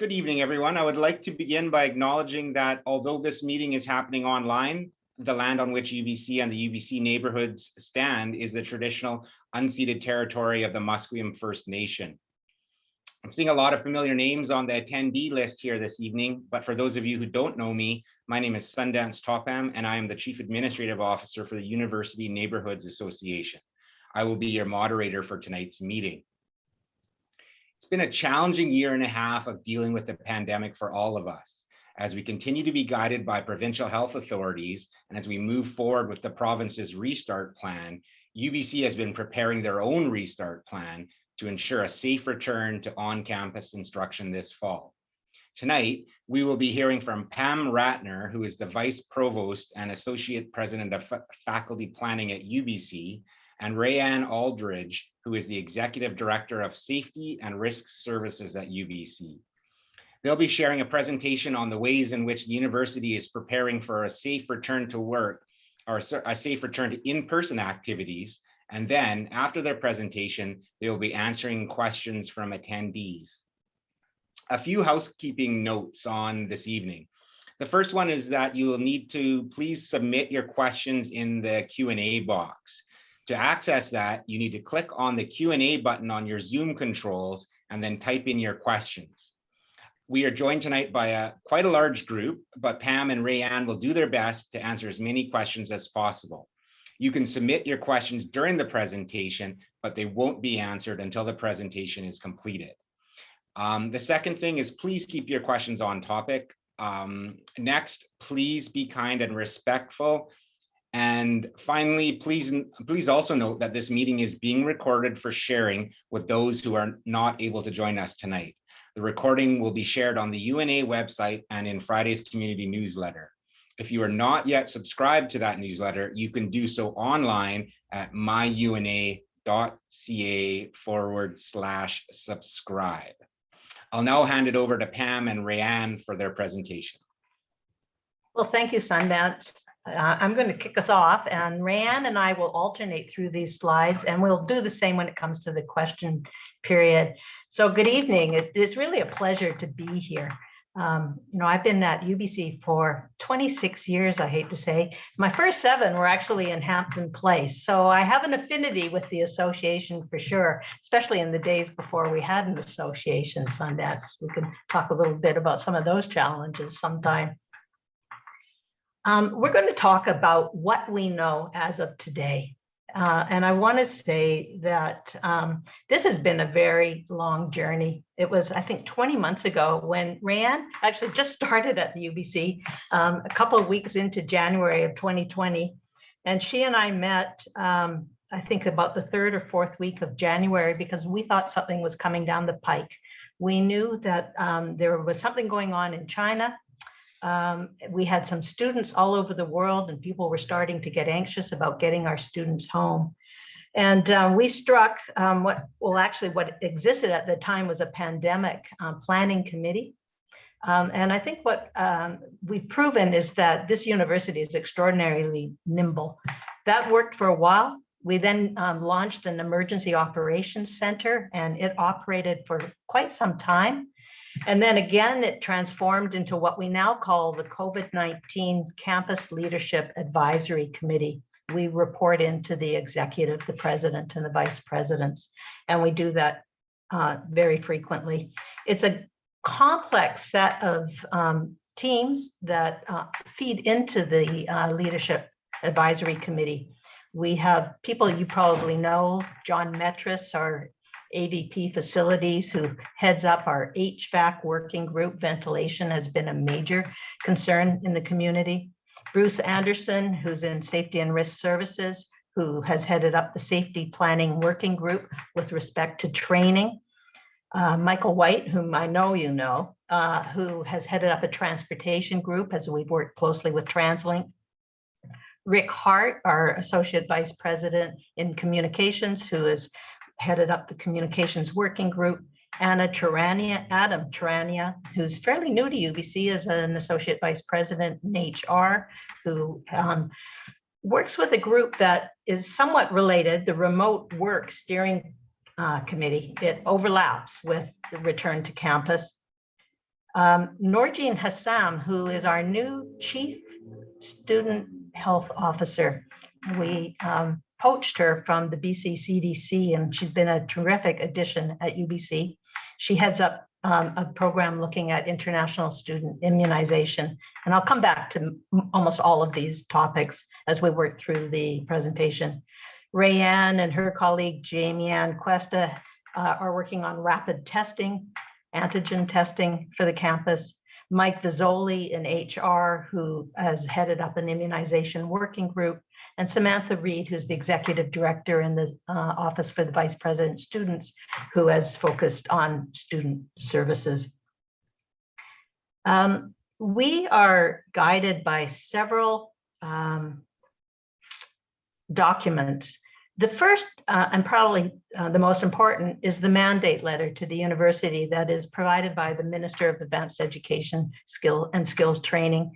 Good evening, everyone. I would like to begin by acknowledging that although this meeting is happening online, the land on which UBC and the UBC neighborhoods stand is the traditional unceded territory of the Musqueam First Nation. I'm seeing a lot of familiar names on the attendee list here this evening, but for those of you who don't know me, my name is Sundance Topham, and I am the Chief Administrative Officer for the University Neighbourhoods Association. I will be your moderator for tonight's meeting. It's been a challenging year and a half of dealing with the pandemic for all of us. As we continue to be guided by provincial health authorities, and as we move forward with the province's restart plan, UBC has been preparing their own restart plan to ensure a safe return to on-campus instruction this fall. Tonight, we will be hearing from Pam Ratner, who is the Vice Provost and Associate President of Faculty Planning at UBC, and Rayanne Aldridge, who is the Executive Director of Safety and Risk Services at UBC. They'll be sharing a presentation on the ways in which the university is preparing for a safe return to work, or a safe return to in-person activities. And then after their presentation, they will be answering questions from attendees. A few housekeeping notes on this evening. The first one is that you will need to please submit your questions in the Q&A box. To access that, you need to click on the Q&A button on your Zoom controls and then type in your questions. We are joined tonight by quite a large group, but Pam and Rayanne will do their best to answer as many questions as possible. You can submit your questions during the presentation, but they won't be answered until the presentation is completed. The second thing is please keep your questions on topic. Next, please be kind and respectful. And finally, please also note that this meeting is being recorded for sharing with those who are not able to join us tonight. The recording will be shared on the UNA website and in Friday's community newsletter. If you are not yet subscribed to that newsletter, you can do so online at myuna.ca/subscribe. I'll now hand it over to Pam and Rayanne for their presentation. Well, thank you, Sundance. I'm going to kick us off, and Rayanne and I will alternate through these slides, and we'll do the same when it comes to the question period. So good evening. It is really a pleasure to be here. I've been at UBC for 26 years, I hate to say. My first 7 were actually in Hampton Place. So I have an affinity with the association for sure, especially in the days before we had an association, Sundance. We can talk a little bit about some of those challenges sometime. We're going to talk about what we know as of today. And I want to say that this has been a very long journey. It was, I think, 20 months ago when Rayanne actually just started at the UBC a couple of weeks into January of 2020. And she and I met, I think, about the 3rd or 4th week of January because we thought something was coming down the pike. We knew that there was something going on in China. We had some students all over the world, and people were starting to get anxious about getting our students home. And we struck what existed at the time was a pandemic planning committee. And I think what we've proven is that this university is extraordinarily nimble. That worked for a while. We then launched an emergency operations center, and it operated for quite some time. And then again, it transformed into what we now call the COVID-19 Campus Leadership Advisory Committee. We report into the executive, the president, and the vice presidents, and we do that very frequently. It's a complex set of teams that feed into the Leadership Advisory Committee. We have people you probably know, John Metris, our AVP Facilities, who heads up our HVAC working group. Ventilation has been a major concern in the community. Bruce Anderson, who's in Safety and Risk Services, who has headed up the Safety Planning Working Group with respect to training. Michael White, whom I know you know, who has headed up a transportation group as we've worked closely with TransLink. Rick Hart, our Associate Vice President in Communications, who is headed up the communications working group. Adam Tarania, who's fairly new to UBC as an associate vice president in HR, who works with a group that is somewhat related, the Remote Work Steering Committee. It overlaps with the return to campus. Norjeen Hassam, who is our new Chief Student Health Officer. We poached her from the BC CDC, and she's been a terrific addition at UBC. She heads up a program looking at international student immunization. And I'll come back to almost all of these topics as we work through the presentation. Rayanne and her colleague Jamie Ann Cuesta are working on rapid testing, antigen testing for the campus. Mike Vizzoli in HR, who has headed up an immunization working group, and Samantha Reed, who's the executive director in the Office for the Vice President Students, who has focused on student services. We are guided by several documents. The first and probably the most important is the mandate letter to the university that is provided by the Minister of Advanced Education Skills Training,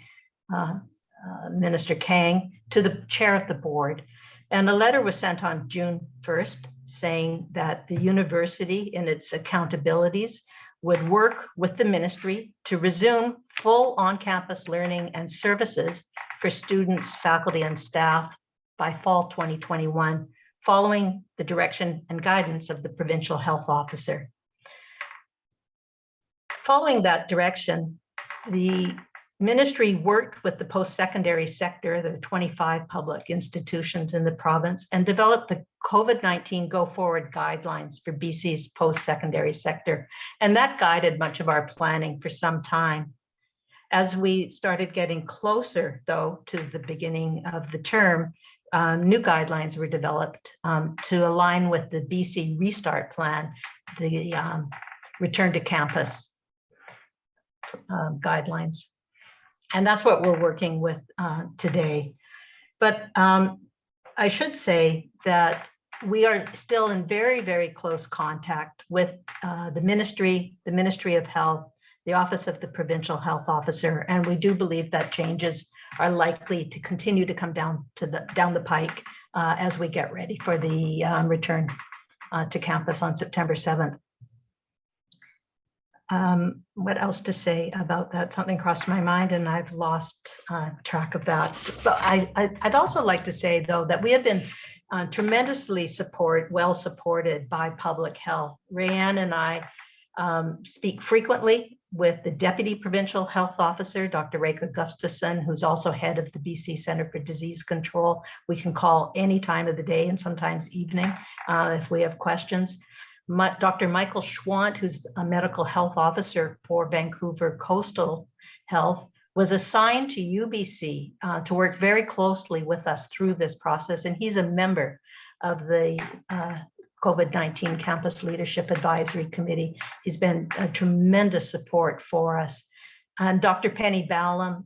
Minister Kang, to the chair of the board. And a letter was sent on June 1st saying that the university in its accountabilities would work with the ministry to resume full on-campus learning and services for students, faculty, and staff by fall 2021, following the direction and guidance of the provincial health officer. Following that direction, the ministry worked with the post-secondary sector, there are 25 public institutions in the province, and developed the COVID-19 Go Forward guidelines for BC's post-secondary sector. And that guided much of our planning for some time. As we started getting closer, though, to the beginning of the term, new guidelines were developed to align with the BC Restart Plan, the return to campus guidelines. And that's what we're working with today. But I should say that we are still in very, very close contact with the Ministry of Health, the Office of the Provincial Health Officer, and we do believe that changes are likely to continue to come down the pike as we get ready for the return to campus on September 7th. What else to say about that? Something crossed my mind and I've lost track of that. But I'd also like to say, though, that we have been tremendously well supported by public health. Rayanne and I speak frequently with the Deputy Provincial Health Officer, Dr. Reka Gustafson, who's also head of the BC Centre for Disease Control. We can call any time of the day and sometimes evening if we have questions. Dr. Michael Schwant, who's a medical health officer for Vancouver Coastal Health, was assigned to UBC to work very closely with us through this process. And he's a member of the COVID-19 Campus Leadership Advisory Committee. He's been a tremendous support for us. And Dr. Penny Ballum,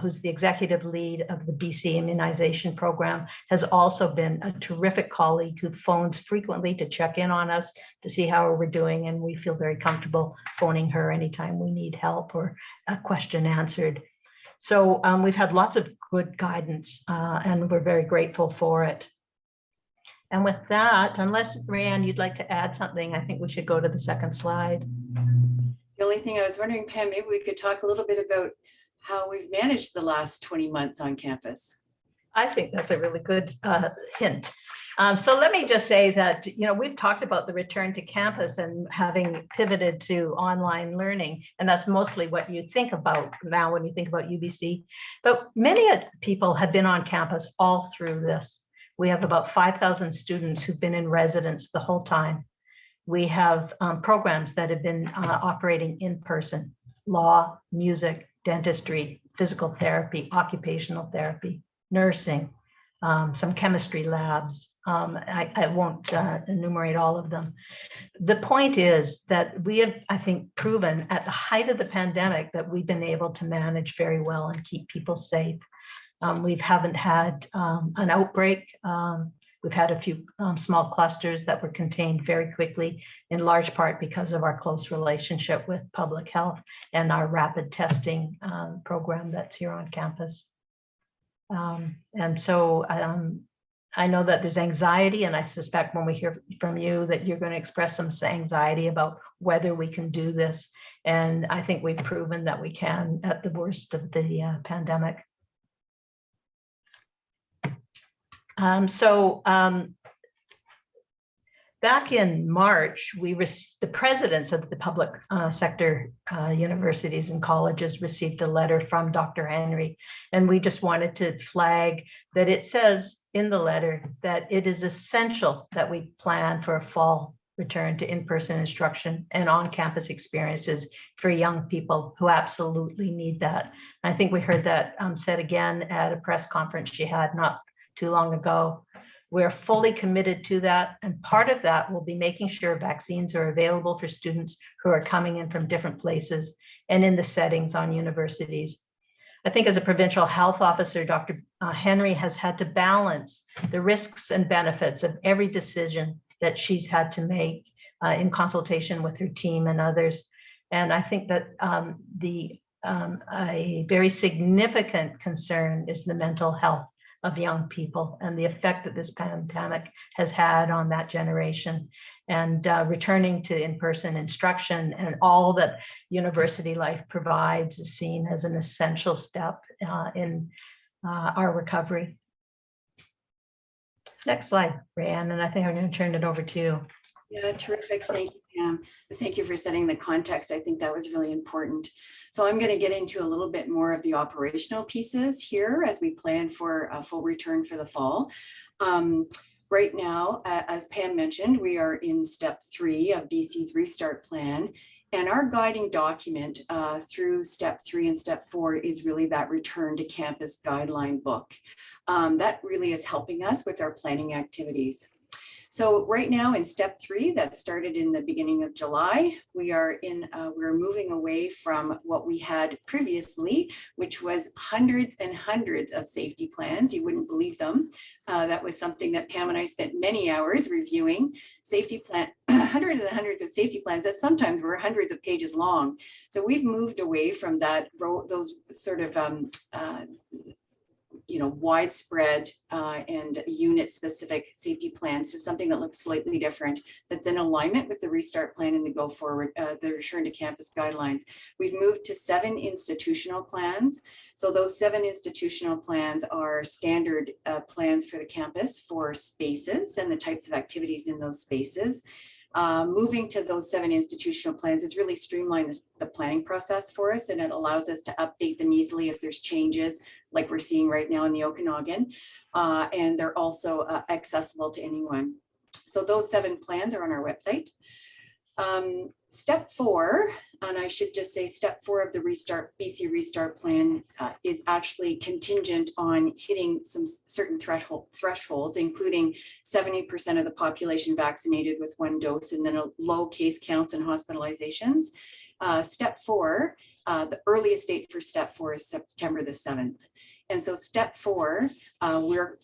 who's the executive lead of the BC Immunization Program, has also been a terrific colleague who phones frequently to check in on us to see how we're doing, and we feel very comfortable phoning her anytime we need help or a question answered. So we've had lots of good guidance and we're very grateful for it. And with that, unless Rayanne, you'd like to add something, I think we should go to the second slide. The only thing I was wondering, Pam, maybe we could talk a little bit about how we've managed the last 20 months on campus. I think that's a really good hint. So let me just say that, we've talked about the return to campus and having pivoted to online learning, and that's mostly what you think about now when you think about UBC. But many people have been on campus all through this. We have about 5,000 students who've been in residence the whole time. We have programs that have been operating in person: law, music, dentistry, physical therapy, occupational therapy, nursing, some chemistry labs. I won't enumerate all of them. The point is that we have, I think, proven at the height of the pandemic that we've been able to manage very well and keep people safe. We haven't had an outbreak. We've had a few small clusters that were contained very quickly, in large part because of our close relationship with public health and our rapid testing program that's here on campus. And so I know that there's anxiety, and I suspect when we hear from you that you're going to express some anxiety about whether we can do this. And I think we've proven that we can at the worst of the pandemic. Back in March, the presidents of the public sector universities and colleges received a letter from Dr. Henry, and we just wanted to flag that it says in the letter that it is essential that we plan for a fall return to in-person instruction and on-campus experiences for young people who absolutely need that. I think we heard that said again at a press conference she had not too long ago. We're fully committed to that. And part of that will be making sure vaccines are available for students who are coming in from different places and in the settings on universities. I think as a provincial health officer, Dr. Henry has had to balance the risks and benefits of every decision that she's had to make in consultation with her team and others. And I think that a very significant concern is the mental health of young people and the effect that this pandemic has had on that generation. And returning to in-person instruction and all that university life provides is seen as an essential step in our recovery. Next slide, Ryan, and I think I'm going to turn it over to you. Yeah, terrific. Thank you, Pam. Thank you for setting the context. I think that was really important. So I'm going to get into a little bit more of the operational pieces here as we plan for a full return for the fall. Right now, as Pam mentioned, we are in step 3 of BC's restart plan. And our guiding document through step 3 and step 4 is really that return to campus guideline book. That really is helping us with our planning activities. So right now in step 3 that started in the beginning of July, we're moving away from what we had previously, which was hundreds and hundreds of safety plans. You wouldn't believe them. That was something that Pam and I spent many hours reviewing. Safety plan, hundreds and hundreds of safety plans that sometimes were hundreds of pages long. So we've moved away from that, those sort of widespread and unit-specific safety plans to something that looks slightly different, that's in alignment with the restart plan and the go forward, the return to campus guidelines. We've moved to 7 institutional plans. So those 7 institutional plans are standard plans for the campus for spaces and the types of activities in those spaces. Moving to those 7 institutional plans has really streamlined the planning process for us, and it allows us to update them easily if there's changes like we're seeing right now in the Okanagan, and they're also accessible to anyone. So those 7 plans are on our website. Step 4, and I should just say step 4 of the BC restart plan is actually contingent on hitting some certain thresholds, including 70% of the population vaccinated with 1 dose and then a low case counts and hospitalizations. Step 4, the earliest date for step 4 is September the 7th. And so step 4,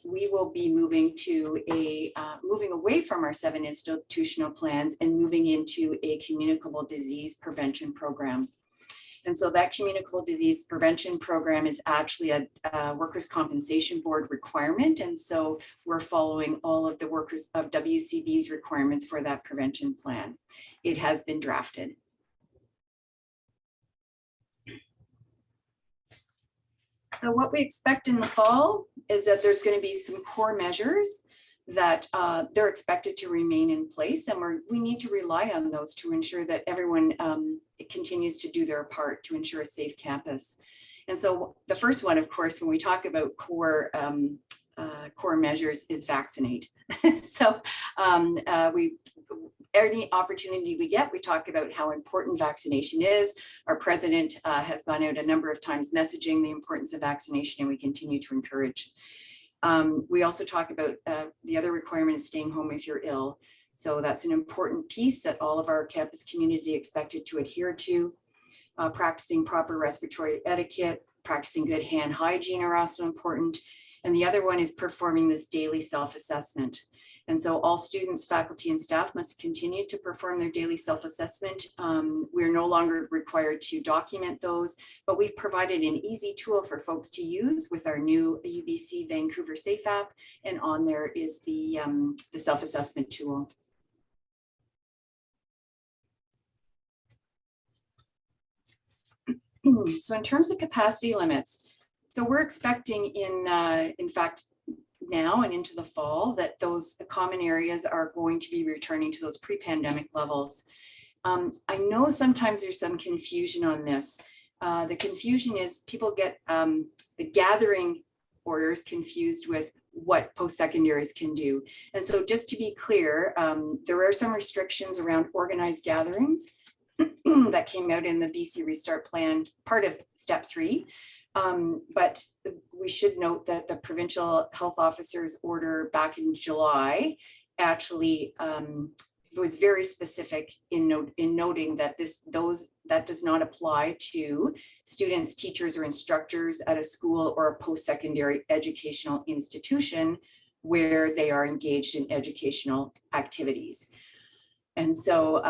we will be moving to moving away from our 7 institutional plans and moving into a communicable disease prevention program. And so that communicable disease prevention program is actually a workers' compensation board requirement. And so we're following all of the workers of WCB's requirements for that prevention plan. It has been drafted. So what we expect in the fall is that there's going to be some core measures that they're expected to remain in place, and we need to rely on those to ensure that everyone continues to do their part to ensure a safe campus. And so the first one, of course, when we talk about core measures is vaccinate. So any opportunity we get, we talk about how important vaccination is. Our president has gone out a number of times messaging the importance of vaccination, and we continue to encourage. We also talk about the other requirement is staying home if you're ill. So that's an important piece that all of our campus community expected to adhere to. Practicing proper respiratory etiquette, practicing good hand hygiene are also important. And the other one is performing this daily self-assessment. And so all students, faculty, and staff must continue to perform their daily self-assessment. We're no longer required to document those, but we've provided an easy tool for folks to use with our new UBC Vancouver Safe app. And on there is the self-assessment tool. So in terms of capacity limits, so we're expecting in fact, now and into the fall that those common areas are going to be returning to those pre-pandemic levels. I know sometimes there's some confusion on this. The confusion is people get the gathering orders confused with what post-secondaries can do. And so just to be clear, there are some restrictions around organized gatherings that came out in the BC Restart Plan, part of step 3. But we should note that the provincial health officer's order back in July actually was very specific in noting that that does not apply to students, teachers, or instructors at a school or a post-secondary educational institution where they are engaged in educational activities. And so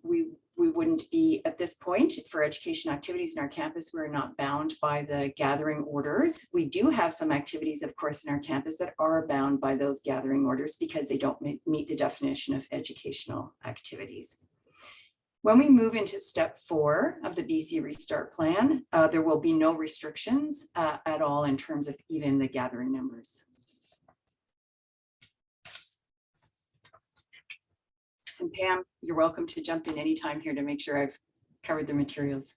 we wouldn't be at this point for education activities in our campus. We're not bound by the gathering orders. We do have some activities, of course, in our campus that are bound by those gathering orders because they don't meet the definition of educational activities. When we move into step 4 of the BC Restart Plan, there will be no restrictions at all in terms of even the gathering numbers. And Pam, you're welcome to jump in anytime here to make sure I've covered the materials.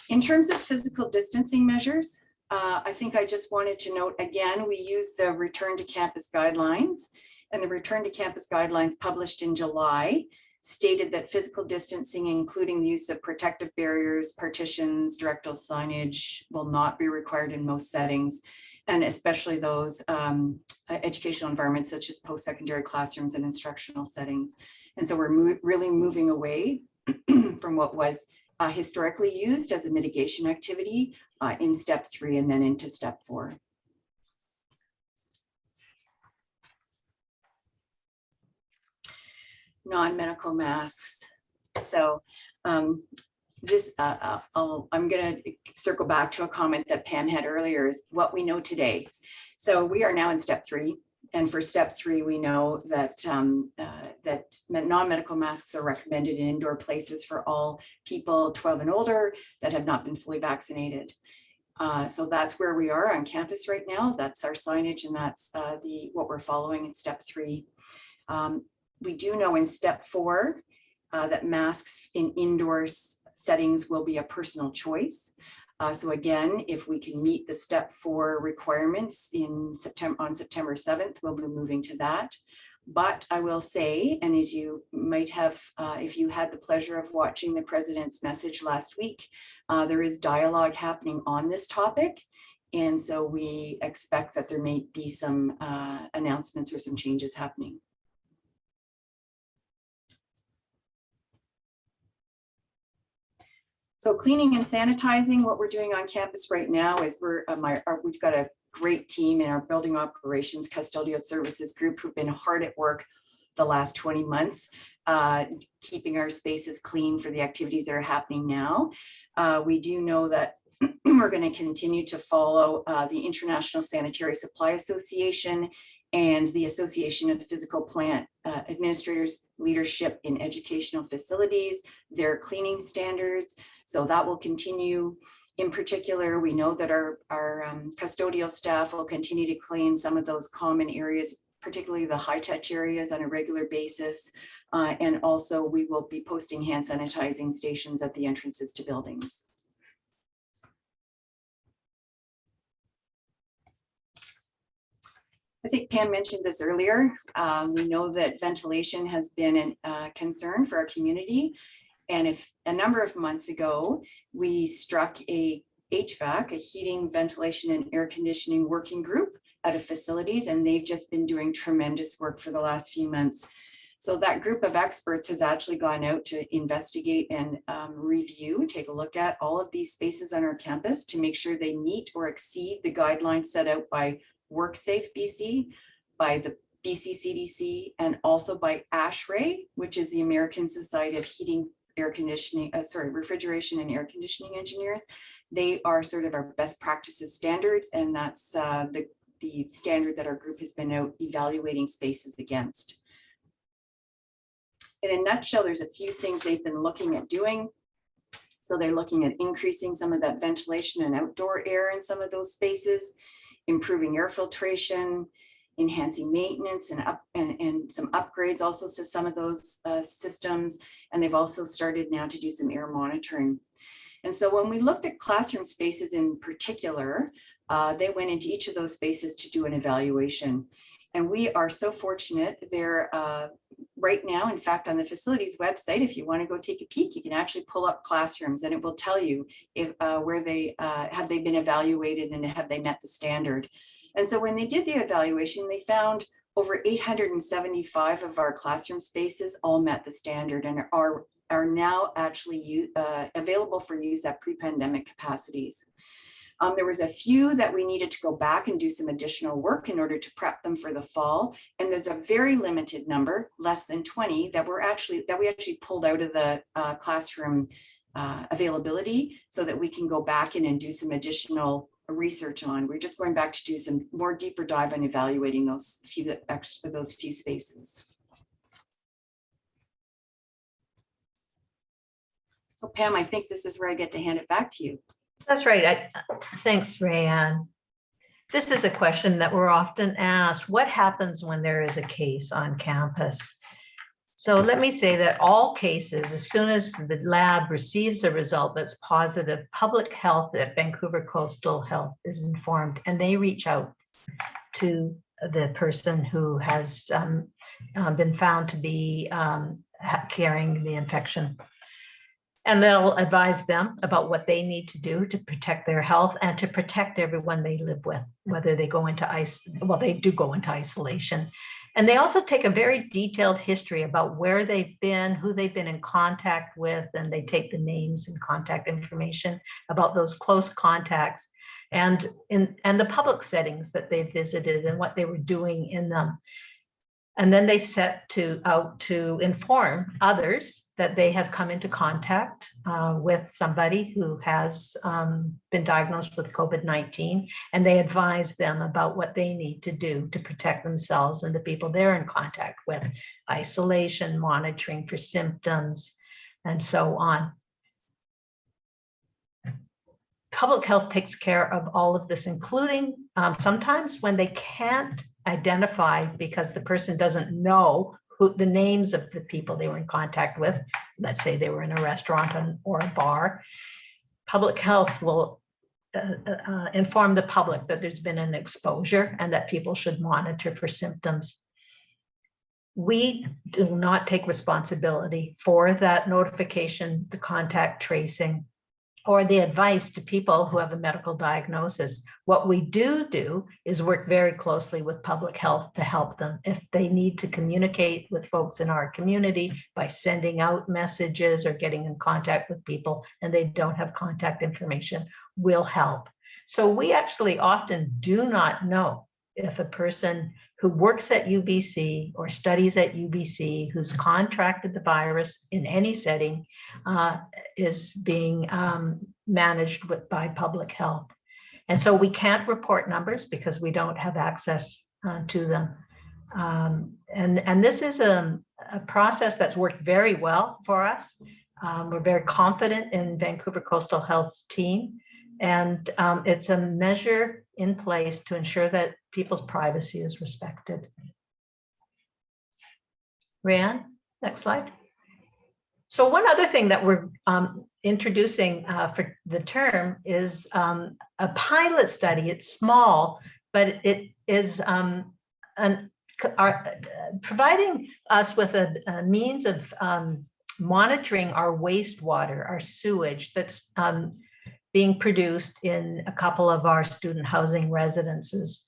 In terms of physical distancing measures, I think I just wanted to note again, we use the return to campus guidelines, and the return to campus guidelines published in July stated that physical distancing, including the use of protective barriers, partitions, directional signage, will not be required in most settings, and especially those educational environments such as post-secondary classrooms and instructional settings. And so we're really moving away from what was historically used as a mitigation activity in step 3 and then into step 4. Non-medical masks. So I'm going to circle back to a comment that Pam had earlier, is what we know today. So we are now in step 3. And for step 3, we know that non-medical masks are recommended in indoor places for all people 12 and older that have not been fully vaccinated. So that's where we are on campus right now. That's our signage, and that's what we're following in step 3. We do know in step 4 that masks in indoor settings will be a personal choice. So again, if we can meet the step 4 requirements on September 7th, we'll be moving to that. But I will say, and as you might have, if you had the pleasure of watching the president's message last week, there is dialogue happening on this topic. And so we expect that there may be some announcements or some changes happening. So cleaning and sanitizing, what we're doing on campus right now is we've got a great team in our building operations custodial services group who've been hard at work the last 20 months, keeping our spaces clean for the activities that are happening now. We do know that we're going to continue to follow the International Sanitary Supply Association and the Association of Physical Plant Administrators Leadership in Educational Facilities, their cleaning standards. So that will continue. In particular, we know that our custodial staff will continue to clean some of those common areas, particularly the high-touch areas, on a regular basis. And also we will be posting hand sanitizing stations at the entrances to buildings. I think Pam mentioned this earlier. We know that ventilation has been a concern for our community. And if a number of months ago, we struck a HVAC, a heating, ventilation, and air conditioning working group out of facilities, and they've just been doing tremendous work for the last few months. So that group of experts has actually gone out to investigate and take a look at all of these spaces on our campus to make sure they meet or exceed the guidelines set out by WorkSafe BC, by the BC CDC, and also by ASHRAE, which is the American Society of Refrigeration and Air Conditioning Engineers. They are sort of our best practices standards, and that's the standard that our group has been out evaluating spaces against. In a nutshell, there's a few things they've been looking at doing. So they're looking at increasing some of that ventilation and outdoor air in some of those spaces, improving air filtration, enhancing maintenance and some upgrades also to some of those systems. And they've also started now to do some air monitoring. And so when we looked at classroom spaces in particular, they went into each of those spaces to do an evaluation. And we are so fortunate. They're right now, in fact, on the facilities website, if you want to go take a peek, you can actually pull up classrooms and it will tell you if where they have they been evaluated and have they met the standard. And so when they did the evaluation, they found over 875 of our classroom spaces all met the standard and are now actually available for use at pre-pandemic capacities. There was a few that we needed to go back and do some additional work in order to prep them for the fall. And there's a very limited number, less than 20, that we actually pulled out of the classroom availability so that we can go back in and do some additional research on. We're just going back to do some more deeper dive on evaluating those few spaces. So Pam, I think this is where I get to hand it back to you. That's right. Thanks, Rayanne. This is a question that we're often asked. What happens when there is a case on campus? So let me say that all cases, as soon as the lab receives a result that's positive, public health at Vancouver Coastal Health is informed, and they reach out to the person who has been found to be carrying the infection. And they'll advise them about what they need to do to protect their health and to protect everyone they live with, whether they go into they do go into isolation. And they also take a very detailed history about where they've been, who they've been in contact with, and they take the names and contact information about those close contacts and the public settings that they visited and what they were doing in them. And then they set out to inform others that they have come into contact with somebody who has been diagnosed with COVID-19, and they advise them about what they need to do to protect themselves and the people they're in contact with, isolation, monitoring for symptoms, and so on. Public health takes care of all of this, including sometimes when they can't identify because the person doesn't know who the names of the people they were in contact with. Let's say they were in a restaurant or a bar. Public health will inform the public that there's been an exposure and that people should monitor for symptoms. We do not take responsibility for that notification, the contact tracing, or the advice to people who have a medical diagnosis. What we do is work very closely with public health to help them. If they need to communicate with folks in our community by sending out messages or getting in contact with people and they don't have contact information, we'll help. So we actually often do not know if a person who works at UBC or studies at UBC who's contracted the virus in any setting is being managed by public health. And so we can't report numbers because we don't have access to them. And this is a process that's worked very well for us. We're very confident in Vancouver Coastal Health's team. And it's a measure in place to ensure that people's privacy is respected. Rayanne, next slide. So one other thing that we're introducing for the term is a pilot study. It's small, but it is providing us with a means of monitoring our wastewater, our sewage that's being produced in a couple of our student housing residences.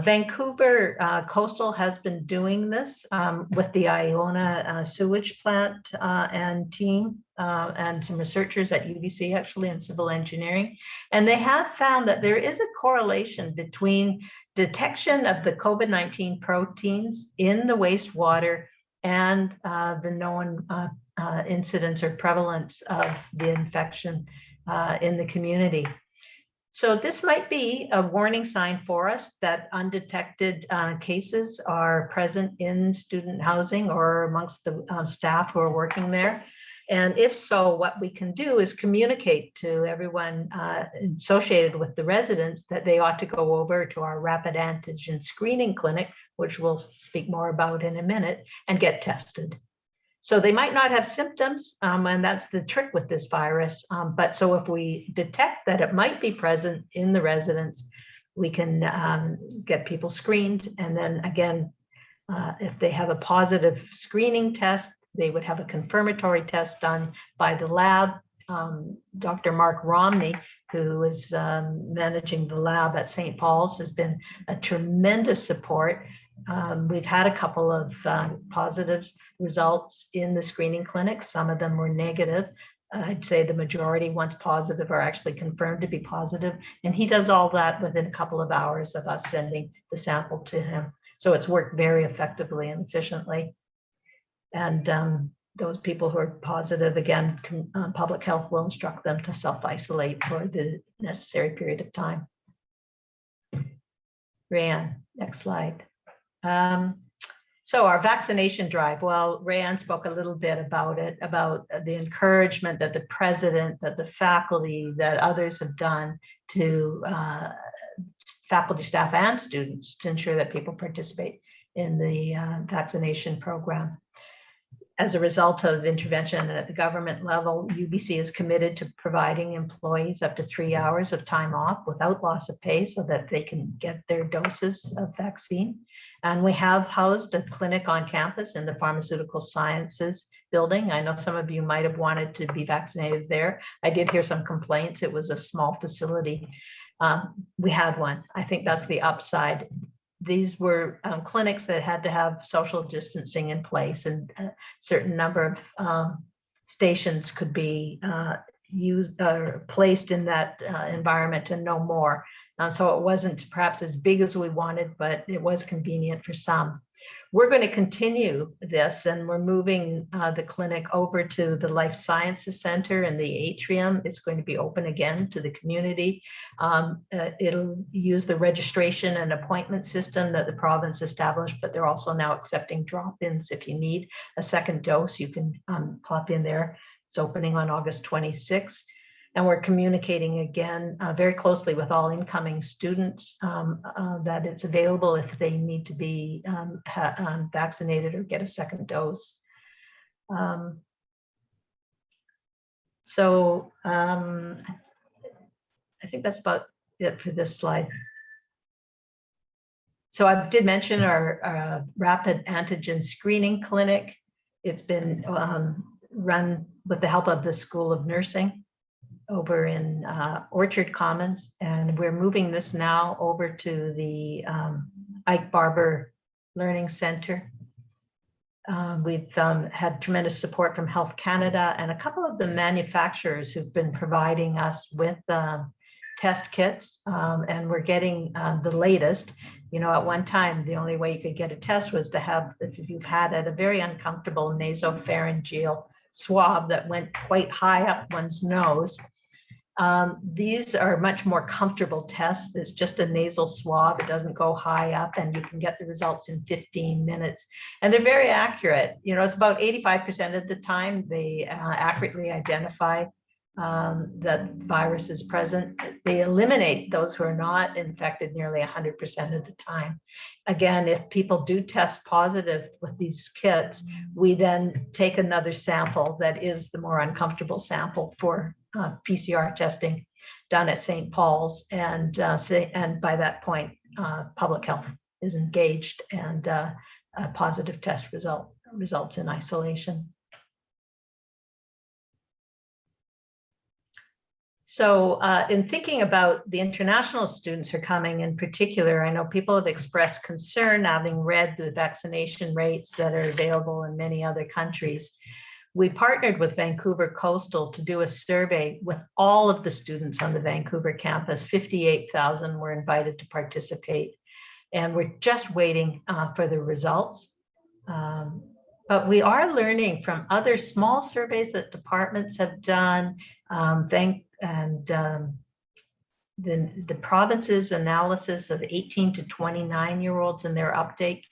Vancouver Coastal has been doing this with the Iona sewage plant and team and some researchers at UBC actually in civil engineering. And they have found that there is a correlation between detection of the COVID-19 proteins in the wastewater and the known incidence or prevalence of the infection in the community. So this might be a warning sign for us that undetected cases are present in student housing or amongst the staff who are working there. And if so, what we can do is communicate to everyone associated with the residents that they ought to go over to our rapid antigen screening clinic, which we'll speak more about in a minute, and get tested. So they might not have symptoms, and that's the trick with this virus. But so if we detect that it might be present in the residents, we can get people screened. And then again, if they have a positive screening test, they would have a confirmatory test done by the lab. Dr. Mark Romney, who is managing the lab at St. Paul's, has been a tremendous support. We've had a couple of positive results in the screening clinic. Some of them were negative. I'd say the majority, once positive, are actually confirmed to be positive. And he does all that within a couple of hours of us sending the sample to him. So it's worked very effectively and efficiently. And those people who are positive, again, public health will instruct them to self-isolate for the necessary period of time. Rayanne, next slide. So our vaccination drive, well, Rayanne spoke a little bit about it, about the encouragement that the president, that the faculty, that others have done to faculty, staff, and students to ensure that people participate in the vaccination program. As a result of intervention at the government level, UBC is committed to providing employees up to 3 hours of time off without loss of pay so that they can get their doses of vaccine. And we have housed a clinic on campus in the Pharmaceutical Sciences building. I know some of you might have wanted to be vaccinated there. I did hear some complaints. It was a small facility. We had one. I think that's the upside. These were clinics that had to have social distancing in place, and a certain number of stations could be used or placed in that environment and no more. And so it wasn't perhaps as big as we wanted, but it was convenient for some. We're going to continue this, and we're moving the clinic over to the Life Sciences Center in the atrium. It's going to be open again to the community. It'll use the registration and appointment system that the province established, but they're also now accepting drop-ins. If you need a second dose, you can pop in there. It's opening on August 26th. And we're communicating again very closely with all incoming students that it's available if they need to be vaccinated or get a second dose. I think that's about it for this slide. So I did mention our rapid antigen screening clinic. It's been run with the help of the School of Nursing over in Orchard Commons, and we're moving this now over to the Ike Barber Learning Center. We've had tremendous support from Health Canada and a couple of the manufacturers who've been providing us with test kits, and we're getting the latest. You know, at one time, the only way you could get a test was to have, if you've had it, a very uncomfortable nasopharyngeal swab that went quite high up one's nose. These are much more comfortable tests. It's just a nasal swab. It doesn't go high up, and you can get the results in 15 minutes. And they're very accurate. You know, it's about 85% of the time they accurately identify that virus is present. They eliminate those who are not infected nearly 100% of the time. Again, if people do test positive with these kits, we then take another sample that is the more uncomfortable sample for PCR testing done at St. Paul's, and by that point, public health is engaged, and a positive test results in isolation. So in thinking about the international students who are coming in particular, I know people have expressed concern having read the vaccination rates that are available in many other countries. We partnered with Vancouver Coastal to do a survey with all of the students on the Vancouver campus. 58,000 were invited to participate, and we're just waiting for the results. But we are learning from other small surveys that departments have done, the province's analysis of 18 to 29-year-olds and their uptake.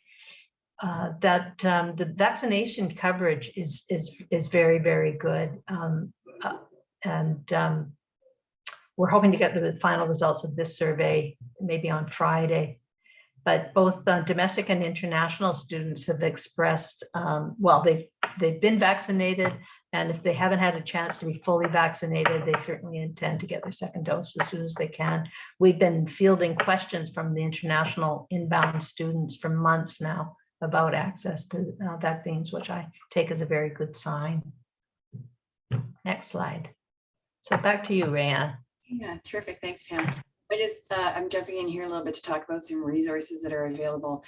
the vaccination coverage is very, very good. We're hoping to get the final results of this survey maybe on Friday. But both domestic and international students have expressed, well, they've been vaccinated, and if they haven't had a chance to be fully vaccinated, they certainly intend to get their second dose as soon as they can. We've been fielding questions from the international inbound students for months now about access to vaccines, which I take as a very good sign. Next slide. So back to you, Rayanne. Yeah, terrific. Thanks, Pam. I'm jumping in here a little bit to talk about some resources that are available.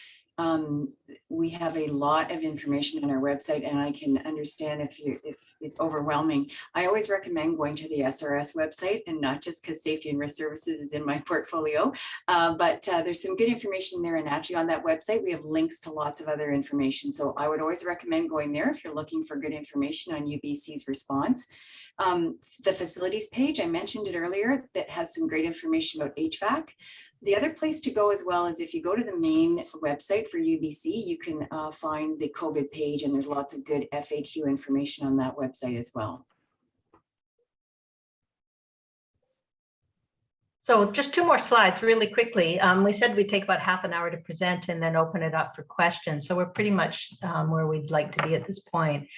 We have a lot of information on our website, and I can understand if it's overwhelming. I always recommend going to the SRS website, and not just because Safety and Risk Services is in my portfolio, but there's some good information there. And actually on that website, we have links to lots of other information. So I would always recommend going there if you're looking for good information on UBC's response. The facilities page, I mentioned it earlier, that has some great information about HVAC. The other place to go as well is if you go to the main website for UBC, you can find the COVID page, and there's lots of good FAQ information on that website as well. So just two more slides really quickly. We said we'd take about half an hour to present and then open it up for questions. So we're pretty much where we'd like to be at this point.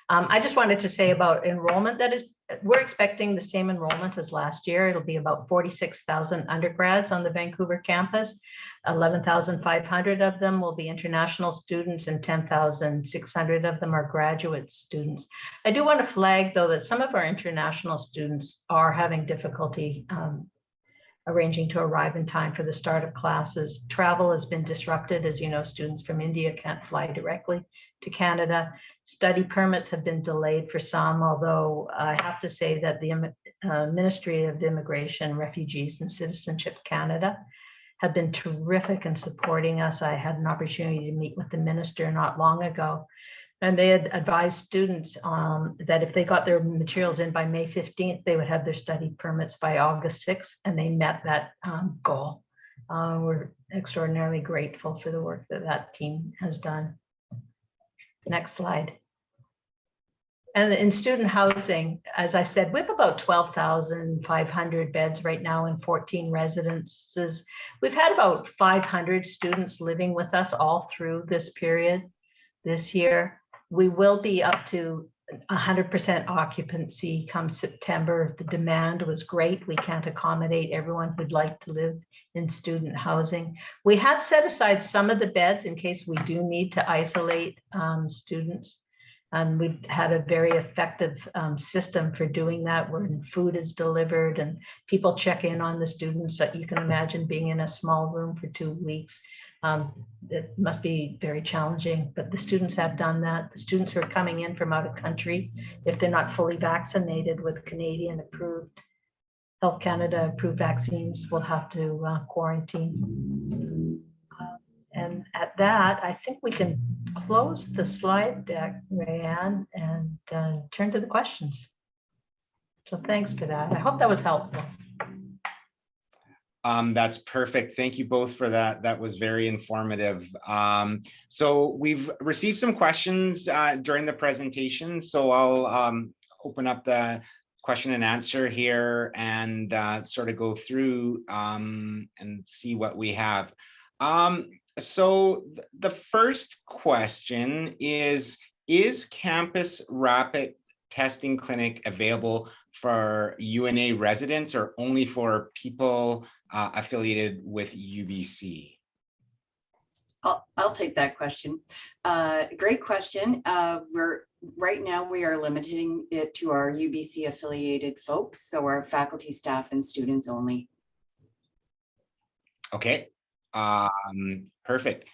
I just wanted to say about enrollment, that is, we're expecting the same enrollment as last year. It'll be about 46,000 undergrads on the Vancouver campus. 11,500 of them will be international students, and 10,600 of them are graduate students. I do want to flag, though, that some of our international students are having difficulty arranging to arrive in time for the start of classes. Travel has been disrupted. As you know, students from India can't fly directly to Canada. Study permits have been delayed for some, although I have to say that the Ministry of Immigration, Refugees and Citizenship Canada have been terrific in supporting us. I had an opportunity to meet with the minister not long ago, and they had advised students that if they got their materials in by May 15th, they would have their study permits by August 6th, and they met that goal. We're extraordinarily grateful for the work that that team has done. Next slide. And in student housing, as I said, we have about 12,500 beds right now in 14 residences. We've had about 500 students living with us all through this period this year. We will be up to 100% occupancy come September. The demand was great. We can't accommodate everyone who'd like to live in student housing. We have set aside some of the beds in case we do need to isolate students. And we've had a very effective system for doing that, where food is delivered and people check in on the students. That you can imagine being in a small room for 2 weeks. It must be very challenging, but the students have done that. The students who are coming in from out of country, if they're not fully vaccinated with Canadian approved, Health Canada approved vaccines, will have to quarantine. And at that, I think we can close the slide deck, Rayanne, and turn to the questions. So thanks for that. I hope that was helpful. That's perfect. Thank you both for that. That was very informative. So we've received some questions during the presentation. So I'll open up the question and answer here and sort of go through and see what we have. So the first question is Campus Rapid Testing Clinic available for UNA residents or only for people affiliated with UBC? I'll take that question. Great question. Right now we are limiting it to our UBC affiliated folks, so our faculty, staff, and students only. Okay, perfect.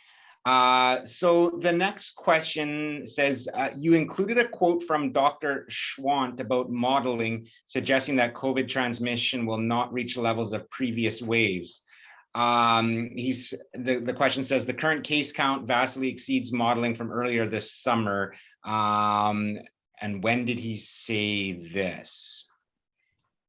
So the next question says, you included a quote from Dr. Schwant about modeling, suggesting that COVID transmission will not reach levels of previous waves. The question says, the current case count vastly exceeds modeling from earlier this summer. And when did he say this?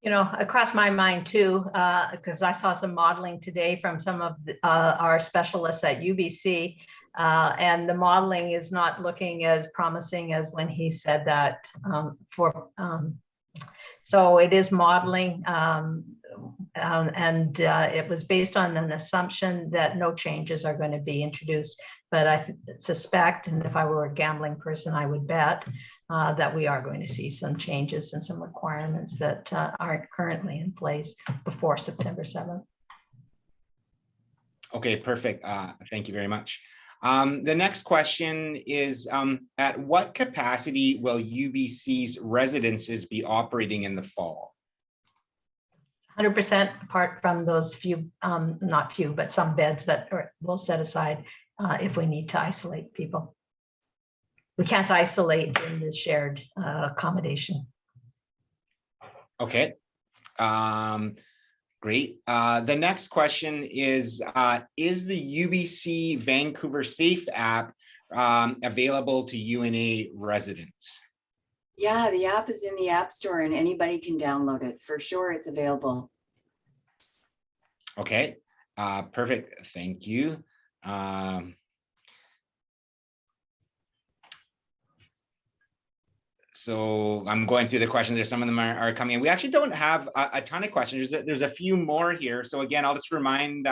You know, it crossed my mind too, because I saw some modeling today from some of our specialists at UBC. And the modeling is not looking as promising as when he said that so it is modeling, and it was based on an assumption that no changes are going to be introduced. But I suspect, and if I were a gambling person, I would bet that we are going to see some changes and some requirements that aren't currently in place before September 7th. Okay, perfect. Thank you very much. The next question is, at what capacity will UBC's residences be operating in the fall? 100% apart from those few, not few, but some beds that we'll set aside if we need to isolate people. We can't isolate in this shared accommodation. Okay. Great. The next question is the UBC Vancouver Safe app available to UNA residents? Yeah, the app is in the App Store and anybody can download it. For sure, it's available. Okay, perfect. Thank you. So I'm going through the questions there. Some of them are coming in. We actually don't have a ton of questions. There's a few more here. So again, I'll just remind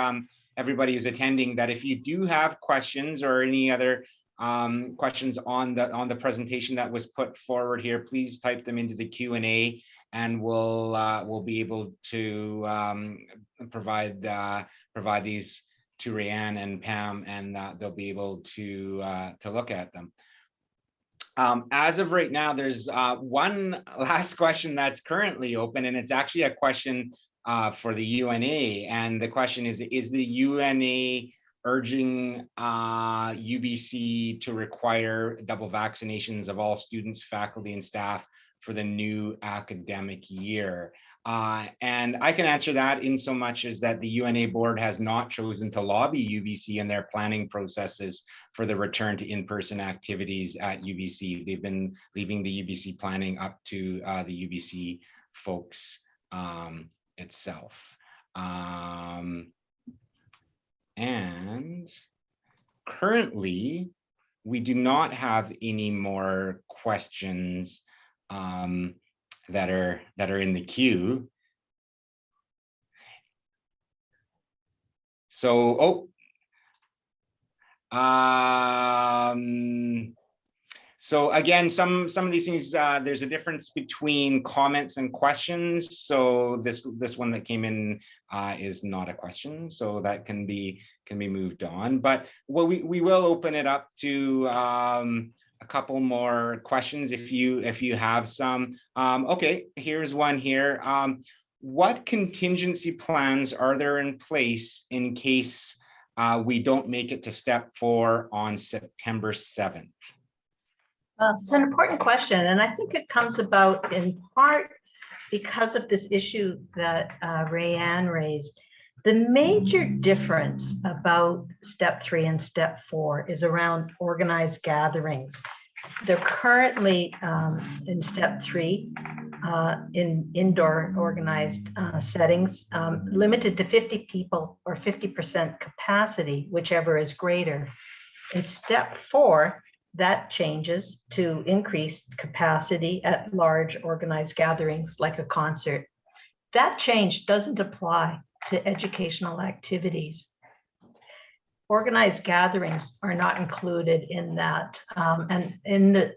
everybody who's attending that if you do have questions or any other questions on the presentation that was put forward here, please type them into the Q&A, and we'll be able to provide these to Rayanne and Pam, and they'll be able to look at them. As of right now, there's one last question that's currently open, and it's actually a question for the UNA. And the question is the UNA urging UBC to require double vaccinations of all students, faculty, and staff for the new academic year? And I can answer that in so much as that the UNA board has not chosen to lobby UBC in their planning processes for the return to in-person activities at UBC. They've been leaving the UBC planning up to the UBC folks itself. And currently, we do not have any more questions that are in the queue. So, so again, some of these things, there's a difference between comments and questions. So this one that came in is not a question, so that can be moved on. But we will open it up to a couple more questions if you have some. Okay, here's one here. What contingency plans are there in place in case we don't make it to step 4 on September 7th? It's an important question, and I think it comes about in part because of this issue that Rayanne raised. The major difference about step 3 and step 4 is around organized gatherings. They're currently in step 3 in indoor organized settings, limited to 50 people or 50% capacity, whichever is greater. In step 4, that changes to increased capacity at large organized gatherings like a concert. That change doesn't apply to educational activities. Organized gatherings are not included in that. And in the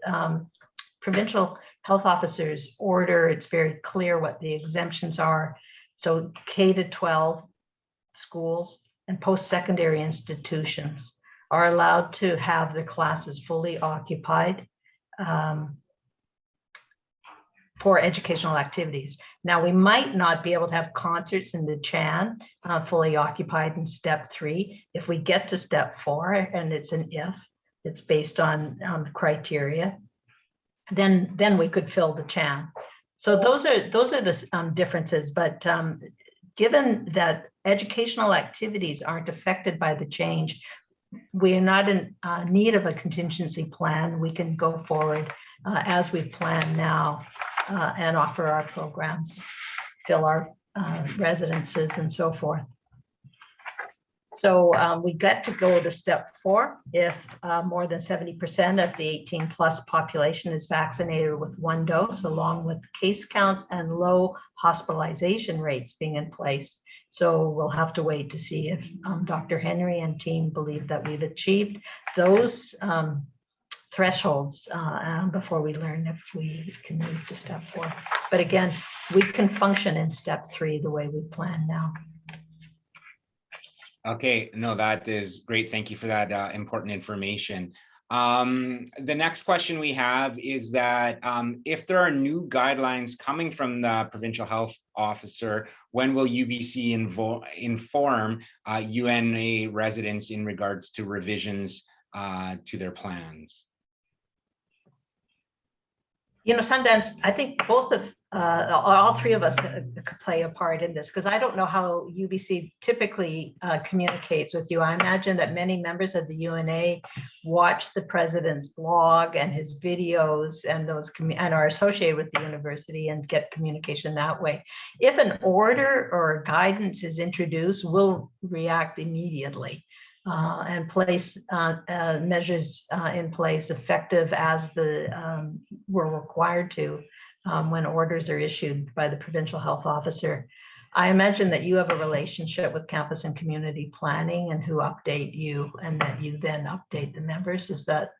provincial health officer's order, it's very clear what the exemptions are. So K-12 schools and post-secondary institutions are allowed to have the classes fully occupied for educational activities. Now, we might not be able to have concerts in the Chan fully occupied in step 3. If we get to step 4, and it's an if, it's based on criteria, then we could fill the Chan. So those are the differences. But given that educational activities aren't affected by the change, we are not in need of a contingency plan. We can go forward as we plan now and offer our programs, fill our residences and so forth. So we get to go to step 4 if more than 70% of the 18 plus population is vaccinated with 1 dose, along with case counts and low hospitalization rates being in place. So we'll have to wait to see if Dr. Henry and team believe that we've achieved those thresholds before we learn if we can move to step 4. But again, we can function in step 3 the way we plan now. Okay, no, that is great. Thank you for that important information. The next question we have is that if there are new guidelines coming from the provincial health officer, when will UBC inform UNA residents in regards to revisions to their plans? You know, Sundance, I think both of all 3 of us could play a part in this, because I don't know how UBC typically communicates with you. I imagine that many members of the UNA watch the president's blog and his videos and those and are associated with the university and get communication that way. If an order or guidance is introduced, we'll react immediately. And place measures in place effective as we're required to when orders are issued by the provincial health officer. I imagine that you have a relationship with campus and community planning and who update you, and that you then update the members. Is that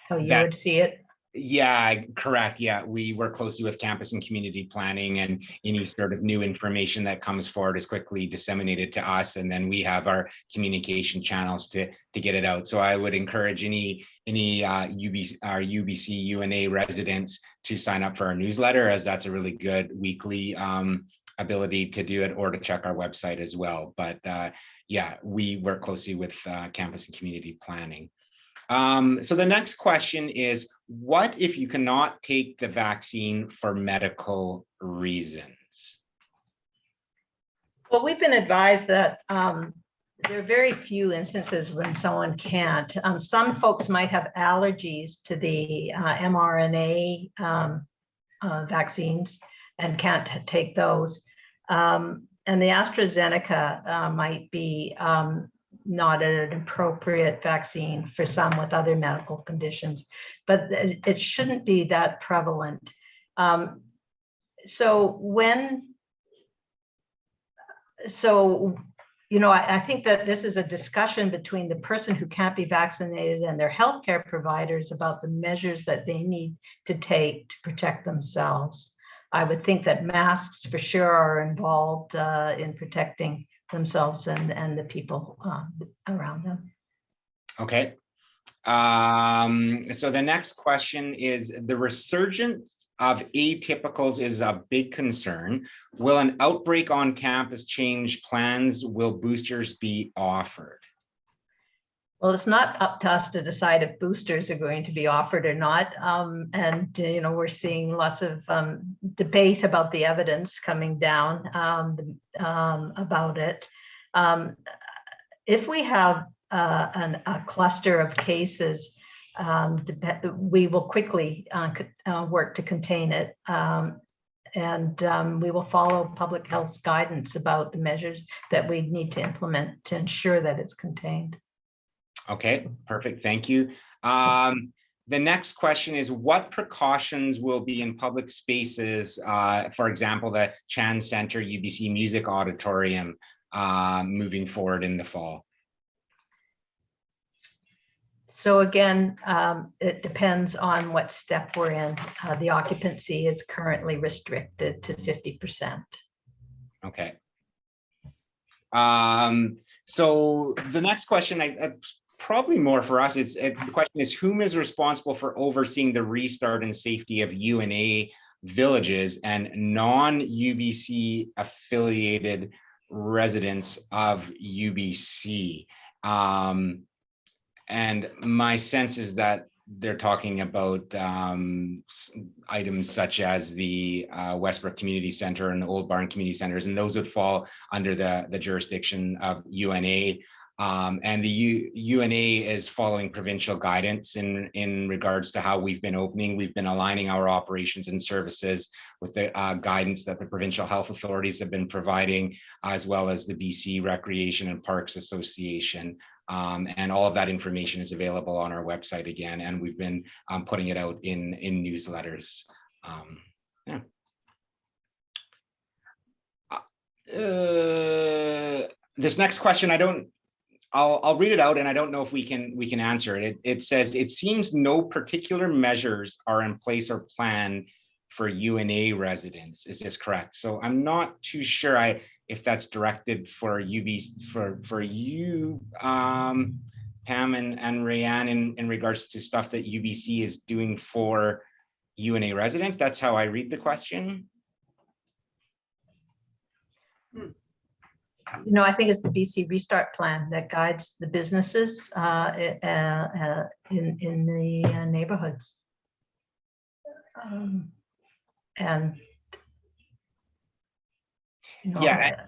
how you would see it? Yeah, correct. Yeah, we work closely with campus and community planning, and any sort of new information that comes forward is quickly disseminated to us, and then we have our communication channels to get it out. So I would encourage any UBC UNA residents to sign up for our newsletter, as that's a really good weekly ability to do it, or to check our website as well. But yeah, we work closely with campus and community planning. So the next question is, what if you cannot take the vaccine for medical reasons? Well, we've been advised that there are very few instances when someone can't. Some folks might have allergies to the mRNA vaccines and can't take those. And the AstraZeneca might be not an appropriate vaccine for some with other medical conditions, but it shouldn't be that prevalent. You know, I think that this is a discussion between the person who can't be vaccinated and their healthcare providers about the measures that they need to take to protect themselves. I would think that masks for sure are involved in protecting themselves and the people around them. Okay. So the next question is, the resurgence of atypicals is a big concern. Will an outbreak on campus change plans? Will boosters be offered? Well, it's not up to us to decide if boosters are going to be offered or not. And, you know, we're seeing lots of debate about the evidence coming down about it. If we have a cluster of cases, we will quickly work to contain it. And we will follow public health's guidance about the measures that we need to implement to ensure that it's contained. Okay, perfect. Thank you. The next question is, what precautions will be in public spaces, for example, the Chan Center, UBC Music Auditorium, moving forward in the fall? So again, it depends on what step we're in. The occupancy is currently restricted to 50%. Okay. So the next question, probably more for us, the question is, whom is responsible for overseeing the restart and safety of UNA villages and non-UBC affiliated residents of UBC? And my sense is that they're talking about items such as the Westbrook Community Center and the Old Barn Community Centers, and those would fall under the jurisdiction of UNA. And the UNA is following provincial guidance in regards to how we've been opening. We've been aligning our operations and services with the guidance that the provincial health authorities have been providing, as well as the BC Recreation and Parks Association. And all of that information is available on our website again, and we've been putting it out in newsletters. Yeah. This next question, I'll read it out, and I don't know if we can answer it. It says, it seems no particular measures are in place or planned for UNA residents. Is this correct? So I'm not too sure if that's directed for UBC, for you, Pam and Rayanne, in regards to stuff that UBC is doing for UNA residents. That's how I read the question. You know, I think it's the BC Restart Plan that guides the businesses in the neighborhoods. And you know, yeah,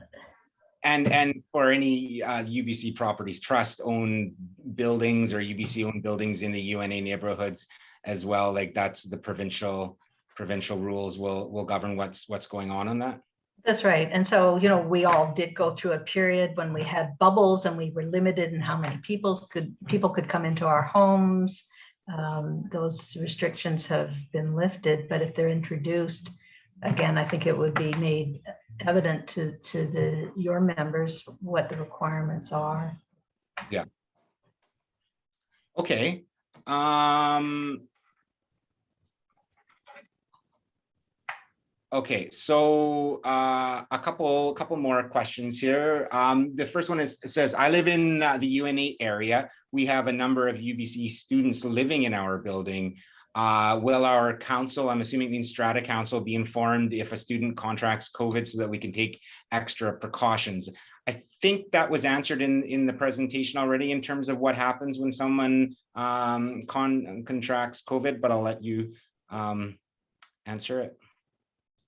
and for any UBC Properties Trust owned buildings or UBC owned buildings in the UNA neighborhoods as well, like that's the provincial rules will govern what's going on that. That's right. And so, you know, we all did go through a period when we had bubbles and we were limited in how many people could come into our homes. Those restrictions have been lifted, but if they're introduced, again, I think it would be made evident to your members what the requirements are. Yeah. Okay. Okay, so a couple more questions here. The first one it says, I live in the UNA area. We have a number of UBC students living in our building. Will our council, I'm assuming it means Strata Council, be informed if a student contracts COVID so that we can take extra precautions? I think that was answered in the presentation already in terms of what happens when someone contracts COVID, but I'll let you answer it.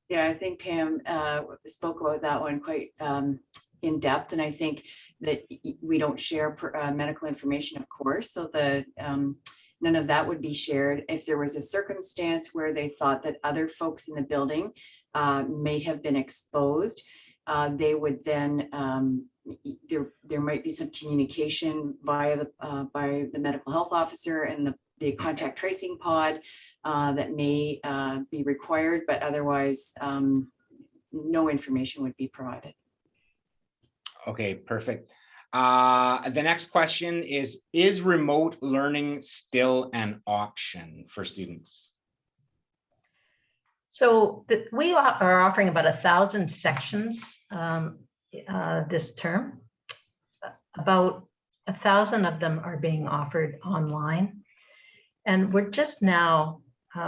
Yeah, I think Pam spoke about that one quite in depth, and I think that we don't share medical information, of course, so the none of that would be shared. If there was a circumstance where they thought that other folks in the building may have been exposed, they would then there might be some communication via by the medical health officer and the contact tracing pod that may be required, but otherwise no information would be provided. Okay, perfect. The next question is remote learning still an option for students? So we are offering about 1,000 sections this term. About 1,000 of them are being offered online. And we're just now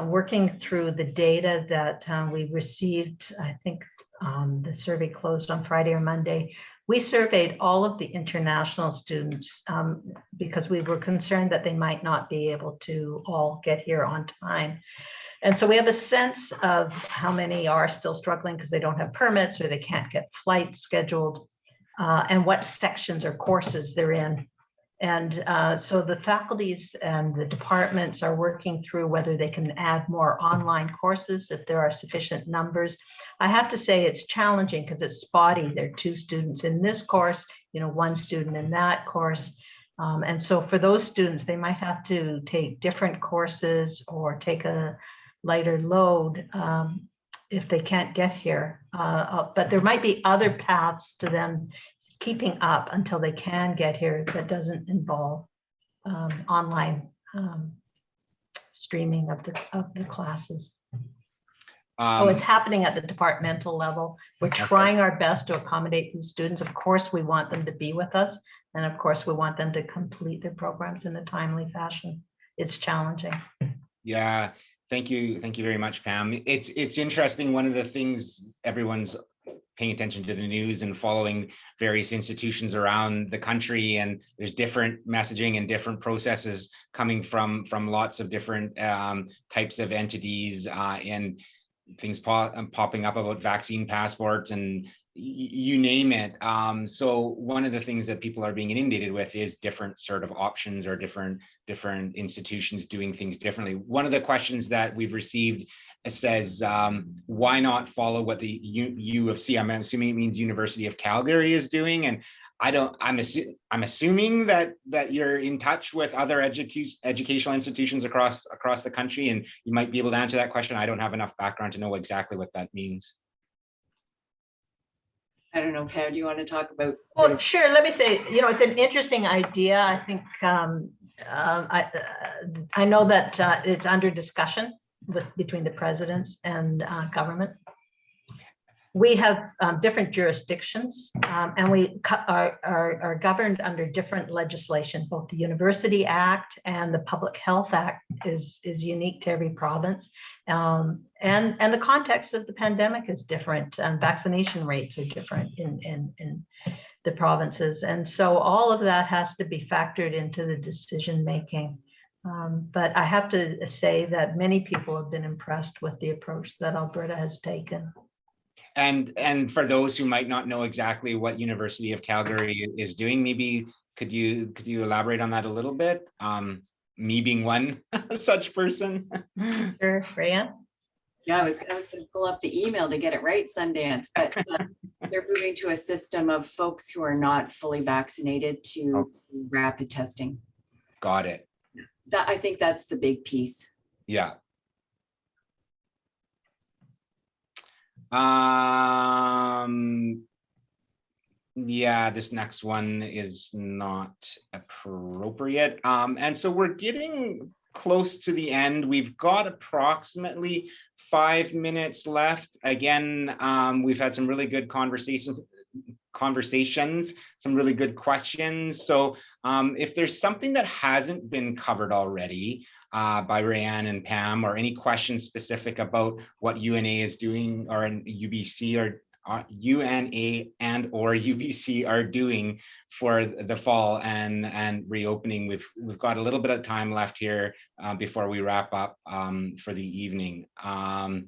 working through the data that we received. I think the survey closed on Friday or Monday. We surveyed all of the international students because we were concerned that they might not be able to all get here on time. And so we have a sense of how many are still struggling because they don't have permits or they can't get flights scheduled, and what sections or courses they're in. And so the faculties and the departments are working through whether they can add more online courses if there are sufficient numbers. I have to say it's challenging because it's spotty. There are 2 students in this course, you know, 1 student in that course. And so for those students, they might have to take different courses or take a lighter load if they can't get here. But there might be other paths to them keeping up until they can get here that doesn't involve online streaming of the classes. So it's happening at the departmental level. We're trying our best to accommodate these students. Of course, we want them to be with us. And of course, we want them to complete their programs in a timely fashion. It's challenging. Yeah, thank you very much, Pam. It's interesting. One of the things everyone's paying attention to the news and following various institutions around the country, and there's different messaging and different processes coming from lots of different types of entities, and things popping up about vaccine passports and you name it. So one of the things that people are being inundated with is different sort of options or different institutions doing things differently. One of the questions that we've received says, why not follow what the U of C, I'm assuming it means University of Calgary, is doing? And I'm assuming that you're in touch with other educational institutions across the country, and you might be able to answer that question. I don't have enough background to know exactly what that means. I don't know, Pam, do you want to talk about? Well, sure. Let me say, it's an interesting idea. I think I know that it's under discussion between the presidents and government. We have different jurisdictions, and we are governed under different legislation. Both the University Act and the Public Health Act is unique to every province, and the context of the pandemic is different, and vaccination rates are different in the provinces, and so all of that has to be factored into the decision making. But I have to say that many people have been impressed with the approach that Alberta has taken. And for those who might not know exactly what University of Calgary is doing, maybe could you elaborate on that a little bit? Me being one such person. Sure, Freya. Yeah, I was going to pull up the email to get it right, Sundance, but they're moving to a system of folks who are not fully vaccinated to rapid testing. Got it. I think that's the big piece. Yeah. Yeah, this next one is not appropriate. And so we're getting close to the end. We've got approximately 5 minutes left. Again, we've had some really good conversations, some really good questions. So if there's something that hasn't been covered already by Rayanne and Pam, or any questions specific about what UNA is doing, or UBC, or UNA and or UBC are doing for the fall and reopening, we've got a little bit of time left here before we wrap up for the evening. That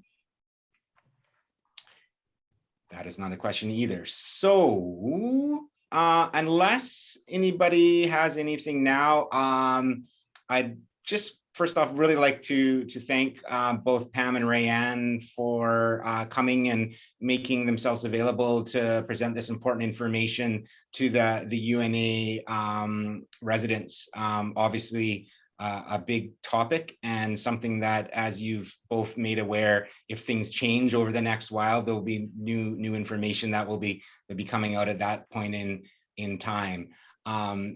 is not a question either. So unless anybody has anything now, I'd just first off really like to thank both Pam and Rayanne for coming and making themselves available to present this important information to the UNA residents. Obviously, a big topic, and something that, as you've both made aware, if things change over the next while, there'll be new information that will be coming out at that point in time.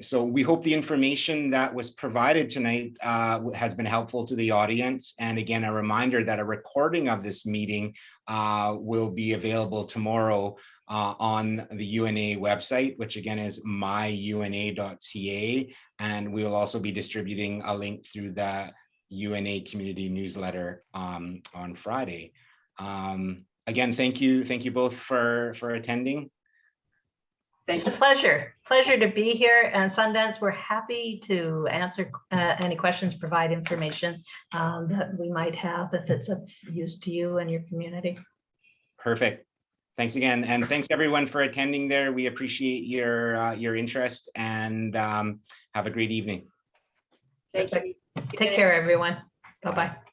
So we hope the information that was provided tonight has been helpful to the audience. And again, a reminder that a recording of this meeting will be available tomorrow on the UNA website, which again is myuna.ca. And we will also be distributing a link through the UNA community newsletter on Friday. Again, thank you both for attending. Thank you. It's a pleasure to be here, and Sundance, we're happy to answer any questions, provide information that we might have if it's of use to you and your community. Perfect. Thanks again, and thanks everyone for attending there. We appreciate your interest, and have a great evening. Thank you. Take care, everyone. Bye-bye.